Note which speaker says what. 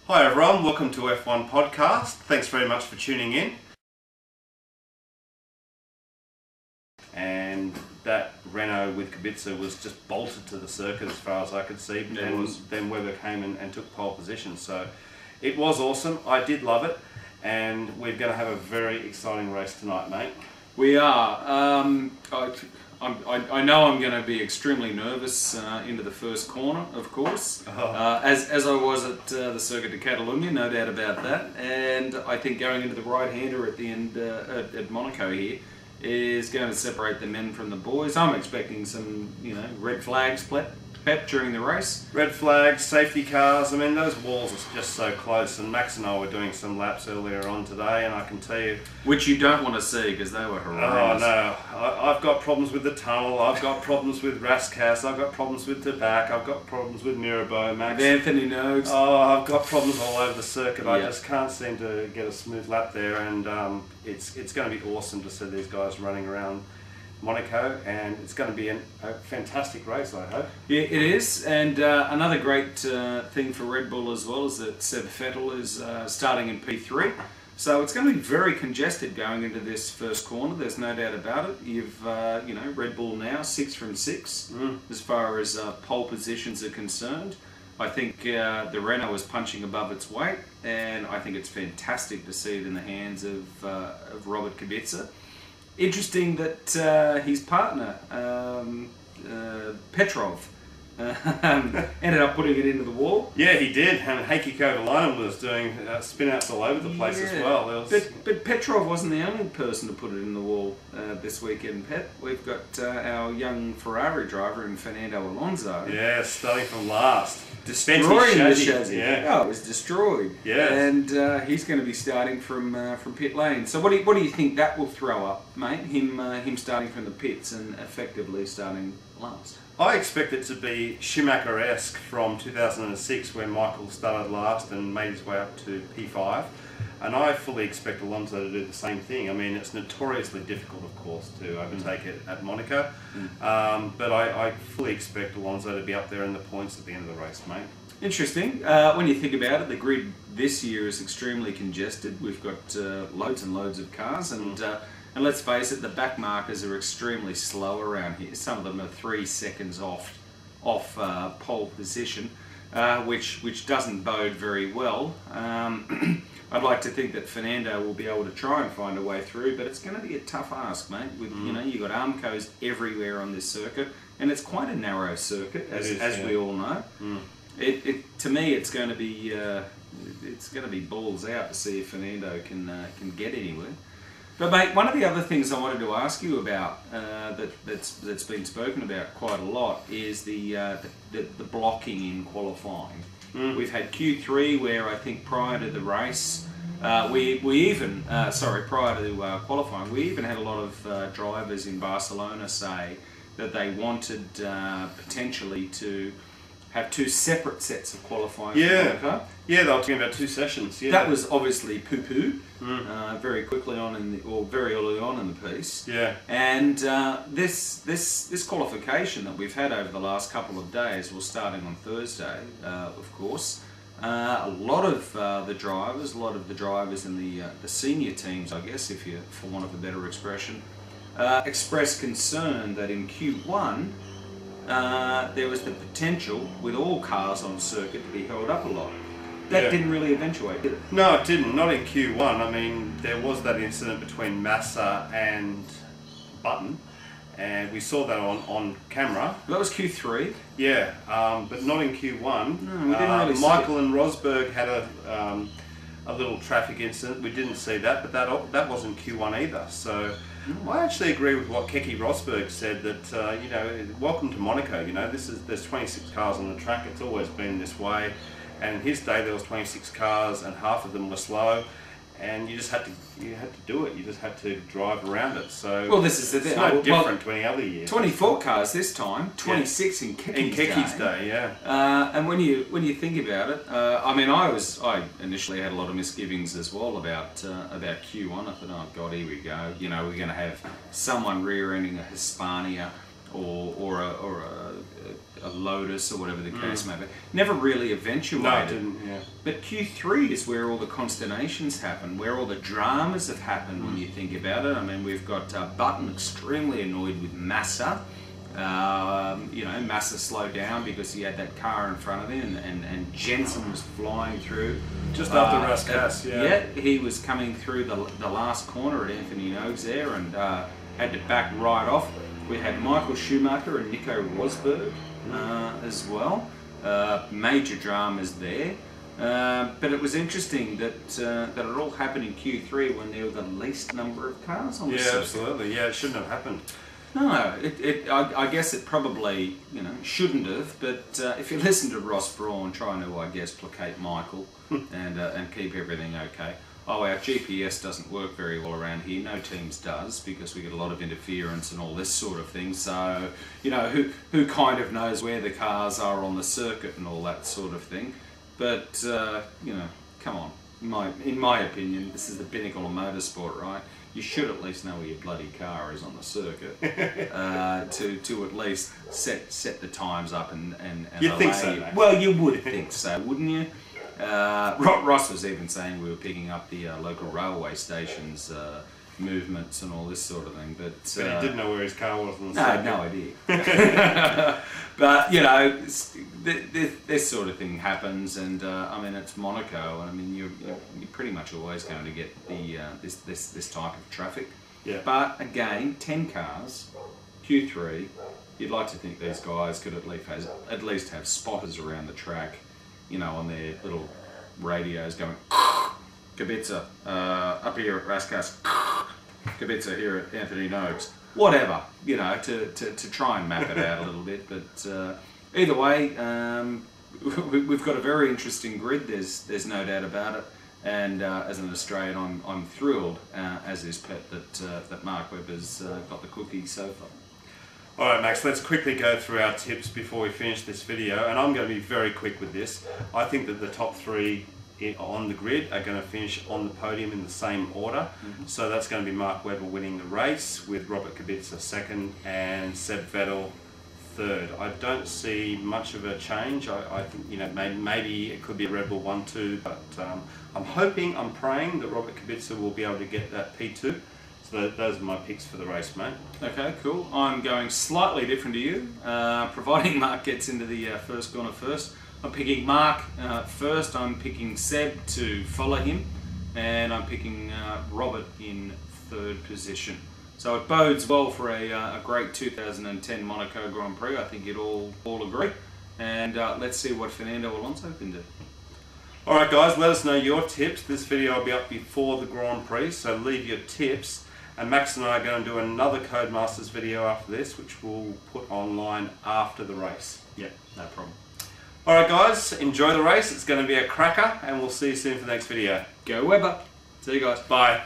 Speaker 1: Hi everyone, welcome to F1 Podcast. Thanks very much for tuning in. And that Renault with Kubica was just bolted to the circuit as far as I could see. Then Webber came and took pole position. So it was awesome. I did love it. And we're going to have a very exciting race tonight, mate.
Speaker 2: We are. I know I'm going to be extremely nervous into the first corner, of course, as I was at the Circuit de Catalunya, no doubt about that. And I think going into the right-hander at the end at Monaco here is going to separate the men from the boys. I'm expecting some, red flags pep during the race.
Speaker 1: Red flags, safety cars. I mean, those walls are just so close. And Max and I were doing some laps earlier on today, and I can tell you,
Speaker 2: which you don't want to see because they were horrendous.
Speaker 1: Oh no, I've got problems with the tunnel. I've got problems with Rascasse. I've got problems with Tabac. I've got problems with Mirabeau, Max.
Speaker 2: With Anthony Noakes.
Speaker 1: Oh, I've got problems all over the circuit. I
Speaker 2: Yeah.
Speaker 1: just can't seem to get a smooth lap there, and it's going to be awesome to see these guys running around Monaco, and it's going to be a fantastic race, I hope.
Speaker 2: Yeah, it is, and another great thing for Red Bull as well is that Seb Vettel is starting in P3, so it's going to be very congested going into this first corner. There's no doubt about it. You've Red Bull now 6 from 6 as far as pole positions are concerned. I think the Renault is punching above its weight, and I think it's fantastic to see it in the hands of Robert Kubica. Interesting that his partner, Petrov, ended up putting it into the wall.
Speaker 1: Yeah, he did, and Heikki Kovalainen was doing spin-outs all over the place as well.
Speaker 2: But Petrov wasn't the only person to put it in the wall this weekend, Pet. We've got our young Ferrari driver in Fernando Alonso.
Speaker 1: Yeah, starting from last.
Speaker 2: Destroying the chassis.
Speaker 1: Yeah.
Speaker 2: Oh, it was destroyed.
Speaker 1: Yeah.
Speaker 2: And he's going to be starting from pit lane. So what do you think that will throw up, mate? Him starting from the pits and effectively starting last.
Speaker 1: I expect it to be Schumacher-esque from 2006, where Michael started last and made his way up to P5. And I fully expect Alonso to do the same thing. I mean, it's notoriously difficult, of course, to overtake it at Monaco. But I fully expect Alonso to be up there in the points at the end of the race, mate.
Speaker 2: Interesting. When you think about it, the grid this year is extremely congested. We've got loads and loads of cars, and let's face it, the back markers are extremely slow around here. Some of them are 3 seconds off pole position, which doesn't bode very well. I'd like to think that Fernando will be able to try and find a way through, but it's going to be a tough ask, mate. With you've got Armcos everywhere on this circuit, and it's quite a narrow circuit, as we all know. To me, it's going to be balls out to see if Fernando can get anywhere. But mate, one of the other things I wanted to ask you about that's been spoken about quite a lot is the blocking in qualifying. We've had Q3 where I think prior to the race, prior to qualifying, we even had a lot of drivers in Barcelona say that they wanted potentially to have 2 separate sets of qualifying.
Speaker 1: Yeah, they were talking about 2 sessions. Yeah,
Speaker 2: that was obviously poo-poo very quickly on very early on in the piece.
Speaker 1: Yeah,
Speaker 2: and this qualification that we've had over the last couple of days, well, starting on Thursday, of course. A lot of the drivers in the senior teams, I guess, for want of a better expression, expressed concern that in Q1. There was the potential with all cars on circuit to be held up a lot. That didn't really eventuate, did it?
Speaker 1: No, it didn't. Not in Q1. I mean, there was that incident between Massa and Button, and we saw that on camera.
Speaker 2: That was Q3.
Speaker 1: Yeah, but not in Q1.
Speaker 2: No, we didn't really
Speaker 1: Michael and Rosberg had a little traffic incident. We didn't see that, but that wasn't Q1 either. So I actually agree with what Keke Rosberg said, that welcome to Monaco. There's 26 cars on the track. It's always been this way. And in his day there was 26 cars, and half of them were slow, and you had to do it. You just had to drive around it. So
Speaker 2: well, this is the thing.
Speaker 1: It's no different to any other year.
Speaker 2: 24 cars this time, 26 in Keke's
Speaker 1: day. Yeah.
Speaker 2: And when you think about it, I mean, I initially had a lot of misgivings as well about Q1. I thought, oh God, here we go. We're going to have someone rear-ending a Hispania or a a Lotus or whatever the case may be. Never really eventuated.
Speaker 1: No, it didn't, yeah.
Speaker 2: But Q3 is where all the consternations happen, where all the dramas have happened when you think about it. I mean, we've got Button extremely annoyed with Massa. You know, Massa slowed down because he had that car in front of him, and Jensen was flying through.
Speaker 1: Just after Rascasse, yeah.
Speaker 2: Yeah, he was coming through the last corner at Anthony Nogues there and had to back right off. We had Michael Schumacher and Nico Rosberg as well. Major dramas there. But it was interesting that it all happened in Q3 when there were the least number of cars on the circuit.
Speaker 1: Yeah, absolutely. Yeah, it shouldn't have happened.
Speaker 2: No, I guess it probably, you know, shouldn't have. But if you listen to Ross Brawn trying to, I guess, placate Michael and keep everything okay. Oh, our GPS doesn't work very well around here. No teams does, because we get a lot of interference and all this sort of thing. So, you know, who kind of knows where the cars are on the circuit and all that sort of thing. But you know, come on. In my opinion, this is the pinnacle of motorsport, right? You should at least know where your bloody car is on the circuit to at least set the times up and
Speaker 1: You'd think so, mate.
Speaker 2: Well, you would think so, wouldn't you? Ross was even saying we were picking up the local railway stations movements and all this sort of thing, but
Speaker 1: he didn't know where his car was on the
Speaker 2: I had no idea. But you know, this sort of thing happens, and I mean, it's Monaco, and I mean, you're pretty much always going to get the this type of traffic.
Speaker 1: Yeah.
Speaker 2: But again, 10 cars, Q3. You'd like to think these guys could at least have spotters around the track, you know, on their little radios going, Kubica, up here at Rascasse, Kubica here at Anthony Nogues, whatever, you know, to try and map it out a little bit. But either way, we've got a very interesting grid, there's no doubt about it. And as an Australian, I'm thrilled, as is Pet, that Mark Webber's got the cookie so far.
Speaker 1: Alright Max, let's quickly go through our tips before we finish this video, and I'm going to be very quick with this. I think that the top 3 on the grid are going to finish on the podium in the same order. So that's going to be Mark Webber winning the race, with Robert Kubica second and Seb Vettel third. I don't see much of a change. I think, you know, maybe it could be a Red Bull 1-2, but I'm hoping, I'm praying that Robert Kubica will be able to get that P2. So those are my picks for the race, mate.
Speaker 2: Okay, cool. I'm going slightly different to you, providing Mark gets into the first corner first. I'm picking Mark first, I'm picking Seb to follow him, and I'm picking Robert in third position. So it bodes well for a great 2010 Monaco Grand Prix. I think you'd all agree. And let's see what Fernando Alonso can do.
Speaker 1: Alright guys, let us know your tips. This video will be up before the Grand Prix, so leave your tips. And Max and I are going to do another Codemasters video after this, which we'll put online after the race.
Speaker 2: Yeah, no problem.
Speaker 1: Alright guys, enjoy the race. It's going to be a cracker, and we'll see you soon for the next video.
Speaker 2: Go Webber. See you guys.
Speaker 1: Bye.